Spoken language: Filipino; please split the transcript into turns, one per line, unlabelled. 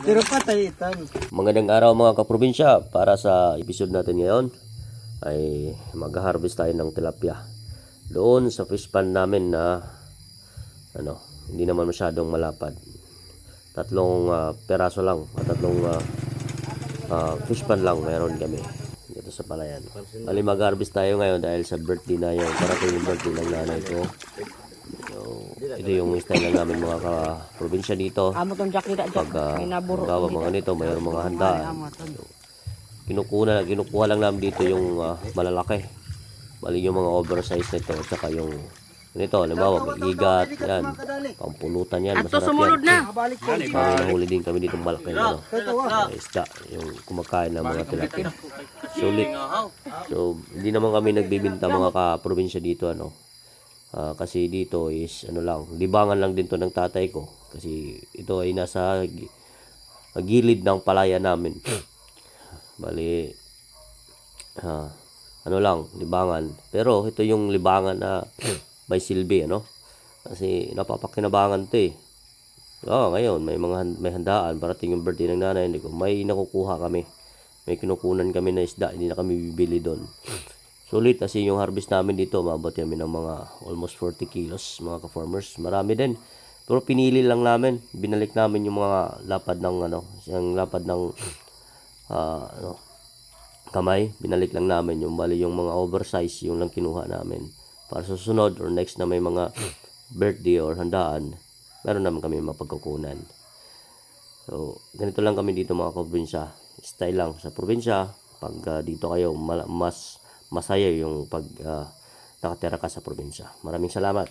Pero patay itan.
Magandang araw mga kaprobinsya. Para sa episode natin ngayon ay mag-harvest tayo ng tilapia doon sa fish pond namin na hindi naman masyadong malapad. Tatlong peraso lang at tatlong fish pond lang meron kami dito sa palayan. Bali mag-harvest tayo ngayon dahil sa birthday na yun. Parating yung birthday ng nanay ko. Ito yung style lang namin mga ka-probinsya dito. Pag gawa mga nito, mayroong mga handaan. Kinukuha lang namin dito yung malalaki. Bali yung mga oversize nito. At saka yung nito, halimbawa, may igat, yan. Pampulutan yan, masarap yan. Huli din kami dito malaki. Isda, yung kumakain ng mga tilapia. Sulit. So, hindi naman kami nagbibinta mga ka-probinsya dito, kasi dito is libangan lang din to ng tatay ko kasi ito ay nasa gilid ng palaya namin. Bali libangan, pero ito yung libangan na by silbi kasi napapakinabangan to ngayon may handaan, parating yung birthday ng nanay ko, may nakukuha kami, may kinukunan kami na isda, hindi na kami bibili doon. Sulit kasi yung harvest namin dito, maabot kami ng mga almost 40 kilos mga ka-farmers. Marami din. Pero pinili lang namin, binalik namin yung mga lapad ng yung lapad ng kamay, binalik lang namin yung bali yung mga oversize, yung lang kinuha namin. Para sa susunod or next na may mga birthday or handaan, meron naman kami mapagkukunan. So, ganito lang kami dito mga probinsya. Style lang sa probinsya. Pag dito kayo mas masaya yung pag nakatira ka sa probinsya. Maraming salamat.